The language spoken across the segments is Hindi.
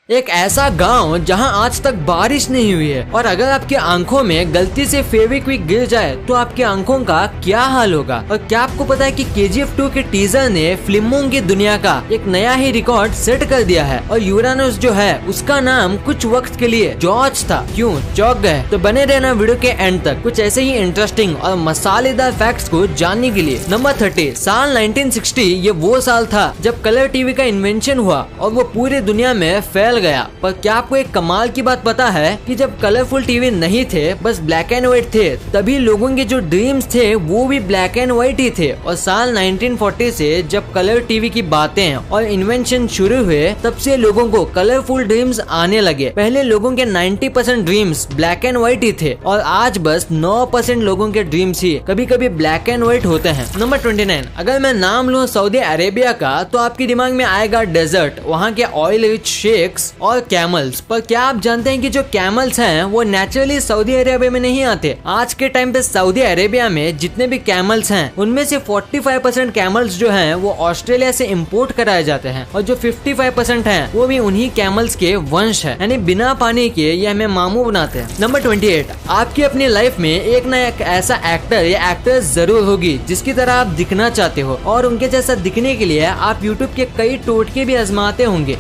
एक ऐसा गांव जहां आज तक बारिश नहीं हुई है और अगर आपकी आंखों में गलती से फेविक्विक गिर जाए तो आपकी आंखों का क्या हाल होगा। और क्या आपको पता है कि KGF 2 के टीजर ने फिल्मों की दुनिया का एक नया ही रिकॉर्ड सेट कर दिया है और यूरानस जो है उसका नाम कुछ वक्त के लिए जॉर्ज था। क्यों चौंक गए? तो बने रहना वीडियो के एंड तक कुछ ऐसे ही इंटरेस्टिंग और मसालेदार फैक्ट्स को जानने के लिए। नंबर 30, साल 1960 ये वो साल था जब कलर टीवी का इन्वेंशन हुआ और वो पूरी दुनिया में फैल गया। पर क्या आपको एक कमाल की बात पता है कि जब कलरफुल टीवी नहीं थे, बस ब्लैक एंड व्हाइट थे, तभी लोगों के जो ड्रीम्स थे वो भी ब्लैक एंड व्हाइट ही थे। और साल 1940 से जब कलर टीवी की बातें और इन्वेंशन शुरू हुए तब से लोगों को कलरफुल ड्रीम्स आने लगे। पहले लोगों के 90% ड्रीम्स ब्लैक एंड व्हाइट ही थे और आज बस 9% लोगों के ड्रीम्स ही कभी कभी ब्लैक एंड व्हाइट होते हैं। नंबर 29, अगर मैं नाम लूँ सऊदी अरेबिया का तो आपके दिमाग में आएगा डेजर्ट, वहाँ के ऑयल रिच शेक्स और कैमल्स। पर क्या आप जानते हैं कि जो कैमल्स हैं वो नेचुरली सऊदी अरेबिया में नहीं आते। आज के टाइम पे सऊदी अरेबिया में जितने भी कैमल्स हैं उनमें से 45% कैमल्स जो हैं वो ऑस्ट्रेलिया से इंपोर्ट कराए जाते हैं और जो 55% हैं वो भी उन्हीं कैमल्स के वंश है, यानी बिना पानी के ये हमें मामू बनाते हैं। नंबर 28, आपकी अपनी लाइफ में एक न एक ऐसा एक्टर या एक्ट्रेस जरूर होगी जिसकी तरह आप दिखना चाहते हो और उनके जैसा दिखने के लिए आप यूट्यूब के कई टोटके भी आजमाते होंगे।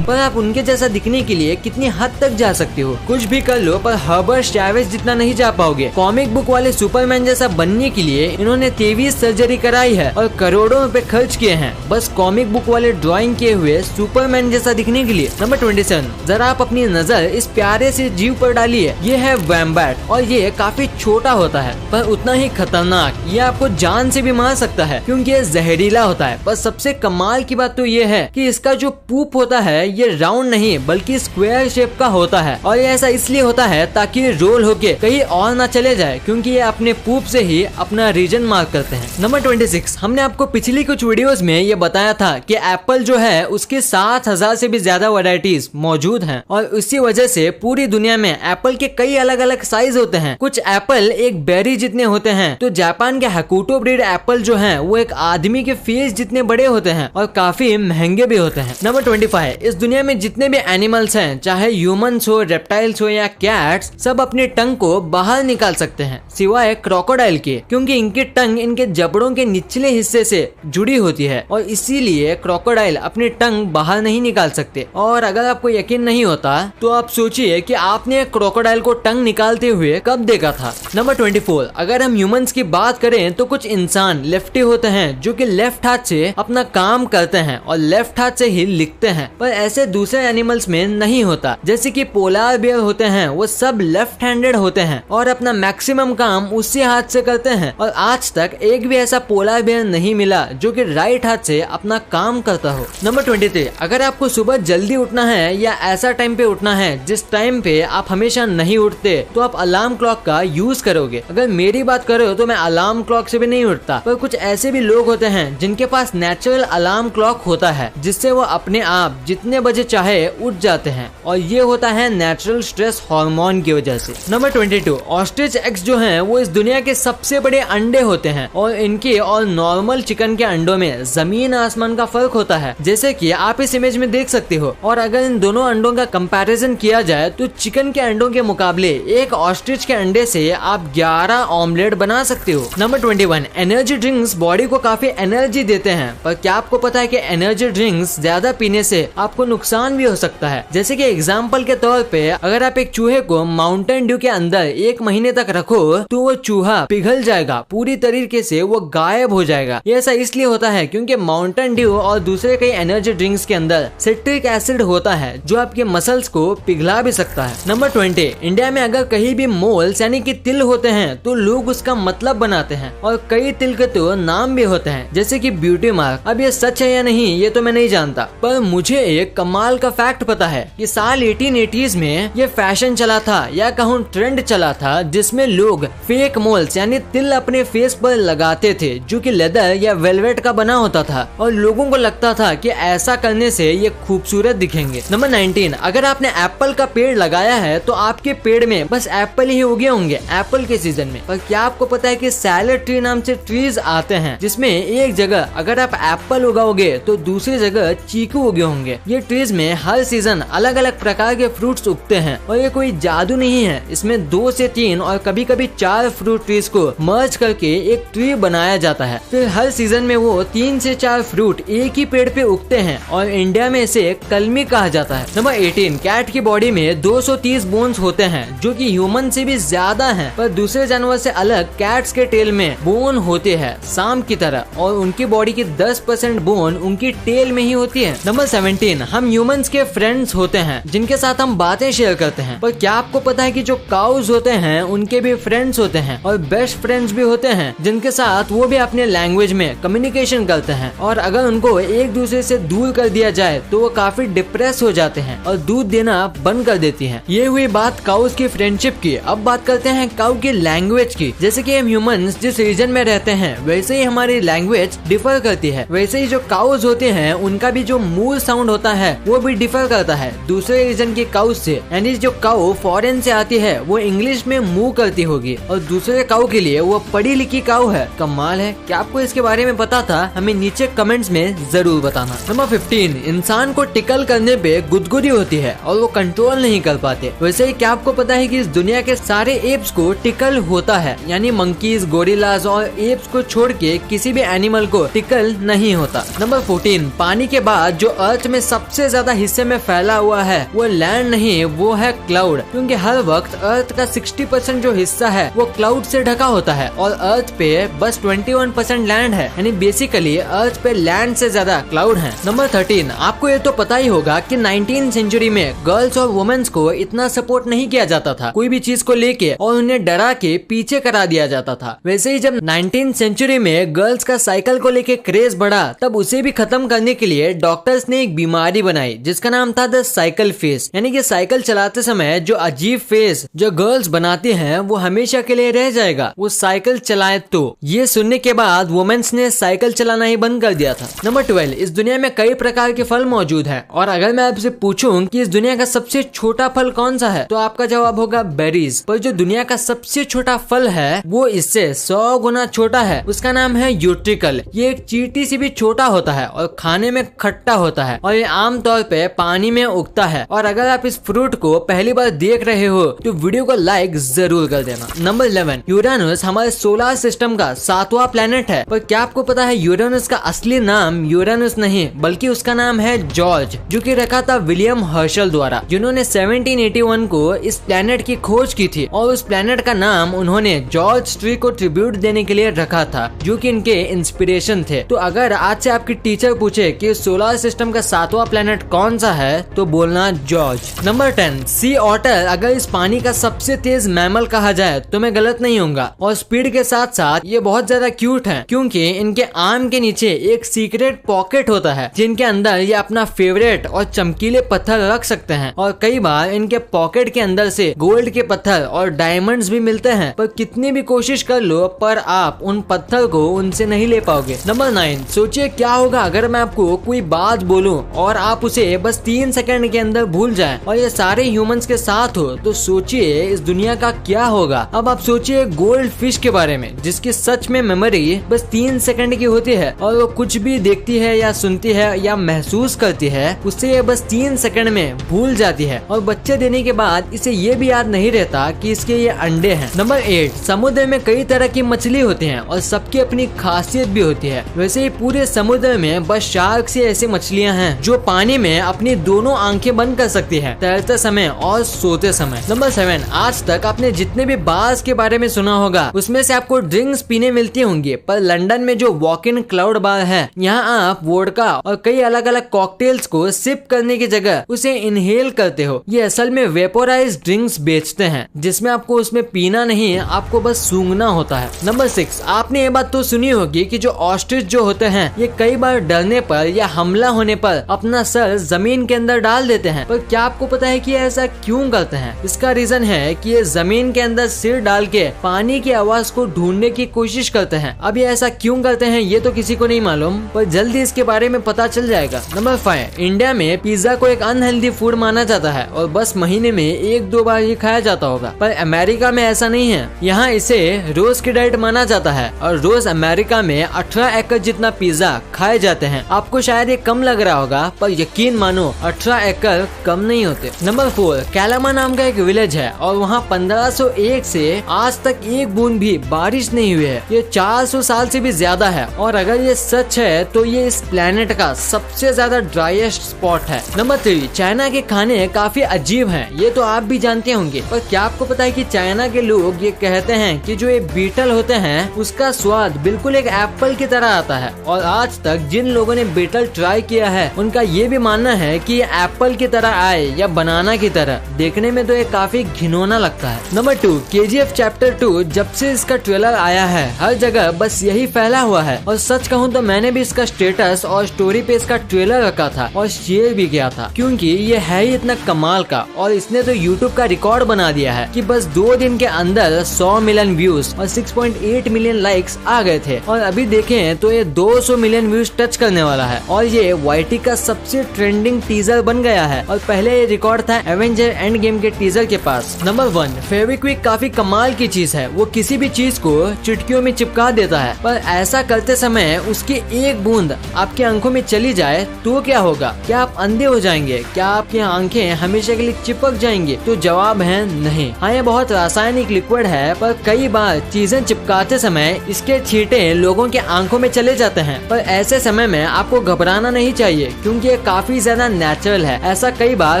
पर आप उनके जैसा दिखने के लिए कितनी हद तक जा सकते हो? कुछ भी कर लो पर हर्बर्ट चैवेज जितना नहीं जा पाओगे। कॉमिक बुक वाले सुपरमैन जैसा बनने के लिए इन्होंने 23 सर्जरी कराई है और करोड़ों रुपए खर्च किए हैं बस कॉमिक बुक वाले ड्राइंग किए हुए सुपरमैन जैसा दिखने के लिए। नंबर 27, जरा आप अपनी नजर इस प्यारे से जीव पर डालिए। ये है वैम्बैट और ये काफी छोटा होता है पर उतना ही खतरनाक। ये आपको जान से भी मार सकता है क्योंकि ये जहरीला होता है। पर सबसे कमाल की बात तो ये है कि इसका जो पूप होता है ये राउंड नहीं बल्कि स्क्वायर शेप का होता है और ये ऐसा इसलिए होता है ताकि रोल होके कहीं और ना चले जाए क्योंकि ये अपने पूप से ही अपना रीजन मार्क करते हैं। नंबर 26, हमने आपको पिछली कुछ वीडियोस में ये बताया था कि एप्पल जो है उसके 7000 से भी ज्यादा वैरायटीज मौजूद हैं और इसी वजह से पूरी दुनिया में एप्पल के कई अलग अलग साइज होते हैं। कुछ एप्पल एक बेरी जितने होते हैं तो जापान के हकुटो ब्रीड एप्पल जो है वो एक आदमी के फेस जितने बड़े होते हैं और काफी महंगे भी होते हैं। नंबर 25, इस दुनिया में जितने भी एनिमल्स हैं चाहे ह्यूमंस हो, रेप्टाइल्स हो या कैट्स, सब अपने टंग को बाहर निकाल सकते हैं सिवाय क्रोकोडाइल के क्योंकि इनकी टंग इनके जबड़ों के निचले हिस्से से जुड़ी होती है और इसीलिए क्रोकोडाइल अपनी टंग बाहर नहीं निकाल सकते। और अगर आपको यकीन नहीं होता तो आप सोचिए कि आपने क्रोकोडाइल को टंग निकालते हुए कब देखा था। नंबर 24, अगर हम ह्यूमंस की बात करें तो कुछ इंसान लेफ्टी होते हैं जो कि लेफ्ट हाथ से अपना काम करते हैं और लेफ्ट हाथ से ही लिखते हैं। पर ऐसे दूसरे एनिमल्स में नहीं होता। जैसे कि पोलार बियर होते हैं वो सब लेफ्ट हैंडेड होते हैं और अपना मैक्सिमम काम उसी हाथ से करते हैं और आज तक एक भी ऐसा पोलार बियर नहीं मिला जो कि राइट हाथ से अपना काम करता हो। नंबर 23, अगर आपको सुबह जल्दी उठना है या ऐसा टाइम पे उठना है जिस टाइम पे आप हमेशा नहीं उठते तो आप अलार्म क्लॉक का यूज करोगे। अगर मेरी बात करो तो मैं अलार्म क्लॉक से भी नहीं उठता। पर कुछ ऐसे भी लोग होते हैं जिनके पास नेचुरल अलार्म क्लॉक होता है जिससे वो अपने आप जितने बजे चाहे उठ जाते हैं और ये होता है नेचुरल स्ट्रेस हार्मोन की वजह से। नंबर 22, ऑस्ट्रिच एग्स जो हैं वो इस दुनिया के सबसे बड़े अंडे होते हैं और इनके और नॉर्मल चिकन के अंडों में जमीन आसमान का फर्क होता है जैसे कि आप इस इमेज में देख सकते हो। और अगर इन दोनों अंडों का कंपैरिजन किया जाए तो चिकन के अंडों के मुकाबले एक ऑस्ट्रिच के अंडे से आप 11 ऑमलेट बना सकते हो। नंबर 21, एनर्जी ड्रिंक्स बॉडी को काफी एनर्जी देते हैं पर क्या आपको पता है कि एनर्जी ड्रिंक्स ज्यादा पीने से आपको नुकसान भी हो सकता है। जैसे कि एग्जांपल के तौर पे अगर आप एक चूहे को माउंटेन ड्यू के अंदर 1 महीने तक रखो तो वो चूहा पिघल जाएगा, पूरी तरीके से वो गायब हो जाएगा। ये ऐसा इसलिए होता है क्योंकि माउंटेन ड्यू और दूसरे कई एनर्जी ड्रिंक्स के अंदर सिट्रिक एसिड होता है जो आपके मसल्स को पिघला भी सकता है। नंबर 20, इंडिया में अगर कहीं भी मोल्स यानी कि तिल होते हैं तो लोग उसका मतलब बनाते हैं और कई तिल के तो नाम भी होते हैं जैसे कि ब्यूटी मार्क। अब ये सच है या नहीं ये तो मैं नहीं जानता पर मुझे एक कमाल का फैक्ट पता है कि साल 1880s में ये फैशन चला था या कहूँ ट्रेंड चला था जिसमें लोग फेक मोल्स यानी तिल अपने फेस पर लगाते थे जो कि लेदर या वेलवेट का बना होता था और लोगों को लगता था कि ऐसा करने से ये खूबसूरत दिखेंगे। नंबर 19, अगर आपने एप्पल का पेड़ लगाया है तो आपके पेड़ में बस एप्पल ही उगे होंगे एप्पल के सीजन में। पर क्या आपको पता है कि सैलेड ट्री नाम से ट्रीज आते हैं जिसमें एक जगह अगर आप एप्पल उगाओगे तो दूसरी जगह चीकू उगे होंगे। ये ट्रीज में हर सीजन अलग अलग प्रकार के फ्रूट्स उगते हैं और ये कोई जादू नहीं है। इसमें 2 से 3 और कभी कभी 4 फ्रूट ट्रीज को मर्ज करके एक ट्री बनाया जाता है। फिर हर सीजन में वो 3 से 4 फ्रूट एक ही पेड़ पे उगते हैं और इंडिया में इसे कलमी कहा जाता है। नंबर 18, कैट की बॉडी में 230 बोन्स होते हैं जो कि ह्यूमन से भी ज्यादा हैं, पर दूसरे जानवर से अलग कैट्स के टेल में बोन होते हैं सांप की तरह और उनकी बॉडी की 10% बोन उनकी टेल में ही होती है। नंबर 17, हम ह्यूमंस के फ्रेंड्स होते हैं जिनके साथ हम बातें शेयर करते हैं, पर क्या आपको पता है कि जो काउज होते हैं उनके भी फ्रेंड्स होते हैं और बेस्ट फ्रेंड्स भी होते हैं जिनके साथ वो भी अपने लैंग्वेज में कम्युनिकेशन करते हैं और अगर उनको एक दूसरे से दूर कर दिया जाए तो वो काफी डिप्रेस हो जाते हैं और दूध देना बंद कर देती हैं। ये हुई बात काउज की फ्रेंडशिप की। अब बात करते हैं काउ की लैंग्वेज की। जैसे कि हम ह्यूमंस जिस रीजन में रहते हैं वैसे ही हमारी लैंग्वेज डिफर करती है, वैसे ही जो काउज होते हैं उनका भी जो मूल साउंड होता है वो भी डिफर करता है दूसरे रीजन के काउ से। यानी जो काउ फॉरेन से आती है वो इंग्लिश में मूव करती होगी और दूसरे काउ के लिए वो पढ़ी लिखी काउ है। कमाल है। क्या आपको इसके बारे में पता था? हमें नीचे कमेंट्स में जरूर बताना। नंबर 15, इंसान को टिकल करने पे गुदगुदी होती है और वो कंट्रोल नहीं कर पाते। वैसे ही क्या आपको पता है कि इस दुनिया के सारे एप्स को टिकल होता है, यानी मंकीज, गोरिल्लाज और एप्स को छोड़ के किसी भी एनिमल को टिकल नहीं होता। नंबर 14, पानी के बाद जो अर्थ में सबसे ज्यादा हिस्से में फैला हुआ है वो लैंड नहीं, वो है क्लाउड, क्योंकि हर वक्त अर्थ का 60% जो हिस्सा है वो क्लाउड से ढका होता है और अर्थ पे बस 21% लैंड है, यानी बेसिकली अर्थ पे लैंड से ज्यादा क्लाउड है। नंबर 13, आपको ये तो पता ही होगा कि 19वीं सेंचुरी में गर्ल्स और वुमेन्स को इतना सपोर्ट नहीं किया जाता था कोई भी चीज को लेके और उन्हें डरा के पीछे करा दिया जाता था। वैसे ही जब 19वीं सेंचुरी में गर्ल्स का साइकिल को लेके क्रेज बढ़ा तब उसे भी खत्म करने के लिए डॉक्टर्स ने एक बीमारी बनाई जिसका नाम था द साइकिल फेस, यानी कि साइकिल चलाते समय जो अजीब फेस जो गर्ल्स बनाती हैं वो हमेशा के लिए रह जाएगा वो साइकिल चलाए तो। ये सुनने के बाद वुमेन्स ने साइकिल चलाना ही बंद कर दिया था। नंबर 12, इस दुनिया में कई प्रकार के फल मौजूद है और अगर मैं आपसे पूछूं कि इस दुनिया का सबसे छोटा फल कौन सा है तो आपका जवाब होगा बेरीज। पर जो दुनिया का सबसे छोटा फल है वो इससे 100 गुना छोटा है, उसका नाम है यूट्रिकल। ये एक चींटी से भी छोटा होता है और खाने में खट्टा होता है और ये आमतौर पे पानी में उगता है। और अगर आप इस फ्रूट को पहली बार देख रहे हो तो वीडियो को लाइक जरूर कर देना। नंबर 11, यूरेनस हमारे सोलर सिस्टम का 7वां प्लेनेट है, पर क्या आपको पता है यूरेनस का असली नाम यूरेनस नहीं बल्कि उसका नाम है जॉर्ज, जो कि रखा था विलियम हर्शल द्वारा, जिन्होंने 1781 को इस प्लेनेट की खोज की थी और उस प्लेनेट का नाम उन्होंने जॉर्ज ट्री को ट्रिब्यूट देने के लिए रखा था जो कि इनके इंस्पिरेशन थे। तो अगर आज से आपकी टीचर पूछे कि सोलर सिस्टम का 7वां प्लेनेट कौन सा है तो बोलना जॉर्ज। नंबर 10, सी ऑटर अगर इस पानी का सबसे तेज मैमल कहा जाए तो मैं गलत नहीं होऊंगा और स्पीड के साथ साथ ये बहुत ज्यादा क्यूट है क्योंकि इनके आर्म के नीचे एक सीक्रेट पॉकेट होता है जिनके अंदर ये अपना फेवरेट और चमकीले पत्थर रख सकते हैं और कई बार इनके पॉकेट के अंदर से गोल्ड के पत्थर और डायमंड्स भी मिलते हैं, पर कितनी भी कोशिश कर लो पर आप उन पत्थर को उनसे नहीं ले पाओगे। नंबर 9, सोचिए क्या होगा अगर मैं आपको कोई बात बोलूं और आप उसे बस 3 सेकंड के अंदर भूल जाएं और ये सारे ह्यूमंस के साथ हो तो सोचिए इस दुनिया का क्या होगा। अब आप सोचिए गोल्ड फिश के बारे में जिसकी सच में मेमोरी बस 3 सेकंड की होती है और वो कुछ भी देखती है या सुनती है या महसूस करती है उससे ये बस 3 सेकंड में भूल जाती है और बच्चे देने के बाद इसे ये भी याद नहीं रहता कि इसके ये अंडे हैं। नंबर 8, समुद्र में कई तरह की मछली होती हैं और सबकी अपनी खासियत भी होती है। वैसे ही पूरे समुद्र में बस शार्क से ऐसी मछलियां हैं जो पानी में अपनी दोनों आंखें बंद कर सकती है तैरते समय और सोते समय। नंबर 7, आज तक आपने जितने भी बार्स के बारे में सुना होगा उसमें से आपको ड्रिंक्स पीने मिलती होंगी, पर लंदन में जो वॉक इन क्लाउड बार है यहाँ आप वोडका और कई अलग अलग कॉकटेल्स को सिप करने की जगह उसे इनहेल करते हो। ये असल में वेपोराइज ड्रिंक्स बेचते हैं जिसमें आपको उसमें पीना नहीं आपको बस सूंघना होता है। नंबर 6, आपने ये बात तो सुनी होगी कि जो ऑस्ट्रिच जो होते हैं ये कई बार डरने पर या हमला होने पर अपना सर जमीन के अंदर डाल देते हैं, पर क्या आपको पता है कि ऐसा क्यों करते हैं? इसका रीजन है कि ये जमीन के अंदर सिर डाल के पानी की आवाज को ढूंढने की कोशिश करते हैं। अब ये ऐसा क्यों करते हैं ये तो किसी को नहीं मालूम, पर जल्दी इसके बारे में पता चल जाएगा। नंबर 5, इंडिया में पिज्जा को एक अनहेल्दी फूड माना जाता है और बस महीने में 1-2 बार ये खाया जाता होगा, पर अमेरिका में ऐसा नहीं है। यहाँ इसे रोज की डाइट माना जाता है और रोज अमेरिका में 18 एकड़ जितना पिज्जा खाए जाते हैं। आपको शायद ये कम लग रहा होगा पर यकीन मानो 18 एकड़ कम नहीं होते। नंबर 4, कैलामा नाम का एक विलेज है और वहाँ 1501 से आज तक एक बूंद भी बारिश नहीं हुई है। ये 400 साल से भी ज्यादा है और अगर ये सच है तो ये इस प्लेनेट का सबसे ज्यादा ड्राइएस्ट स्पॉट है। नंबर 3, चाइना के खाने काफी अजीब हैं, ये तो आप भी जानते होंगे, पर क्या आपको पता है कि चाइना के लोग ये कहते हैं कि जो ये बीटल होते हैं उसका स्वाद बिल्कुल एक एप्पल की तरह आता है। और आज तक जिन लोगों ने बीटल ट्राई किया है उनका ये भी मानना है कि ये एप्पल की तरह आए या बनाना की तरह, देखने में तो ये काफी घिनौना लगता है। नंबर 2, KGF चैप्टर 2 जब से इसका ट्रेलर आया है हर जगह बस यही फैला हुआ है और सच कहूँ तो मैंने भी इसका स्टेटस और स्टोरी पे इसका ट्रेलर रखा था और शेयर भी किया था, क्योंकि ये है ही इतना कमाल का और इसने तो YouTube का रिकॉर्ड बना दिया है कि बस 2 दिन के अंदर 100 मिलियन व्यूज और 6.8 मिलियन लाइक्स आ गए थे और अभी देखें तो ये 200 मिलियन व्यूज टच करने वाला है और ये YT का सबसे ट्रेंडिंग टीजर बन गया है और पहले ये रिकॉर्ड था एवेंजर एंड गेम के टीजर के पास। नंबर 1, फेविक्विक काफी कमाल की चीज है, वो किसी भी चीज को चुटकियों में चिपका देता है, पर ऐसा करते समय उसकी एक बूंद आपकी आंखों में चली जाए तो क्या होगा? क्या आप अंधे हो जाएंगे? क्या आपकी आंखें हमेशा के लिए चिपक जाएंगी? तो जवाब है नहीं। हाँ, ये बहुत रासायनिक लिक्विड है, पर कई बार चीजें चिपकाते समय इसके छींटे लोगों के आंखों में चले जाते हैं, पर ऐसे समय में आपको घबराना नहीं चाहिए क्योंकि ये काफी ज्यादा नेचुरल है। ऐसा कई बार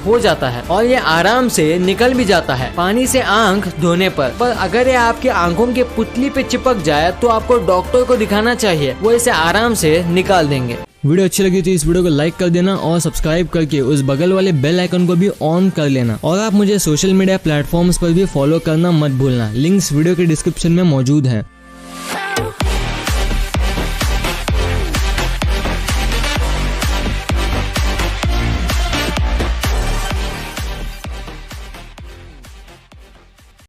हो जाता है और ये आराम से निकल भी जाता है पानी से आंख धोने पर अगर ये आपकी आंखों के पुतली पे चिपक जाए तो आपको डॉक्टर को दिखाना चाहिए, वो इसे आराम से निकाल देंगे। वीडियो अच्छी लगी तो इस वीडियो को लाइक कर देना और सब्सक्राइब करके उस बगल वाले बेल आइकन को भी ऑन कर लेना और आप मुझे सोशल मीडिया प्लेटफॉर्म्स पर भी फॉलो करना मत भूलना। लिंक्स वीडियो के डिस्क्रिप्शन में मौजूद है।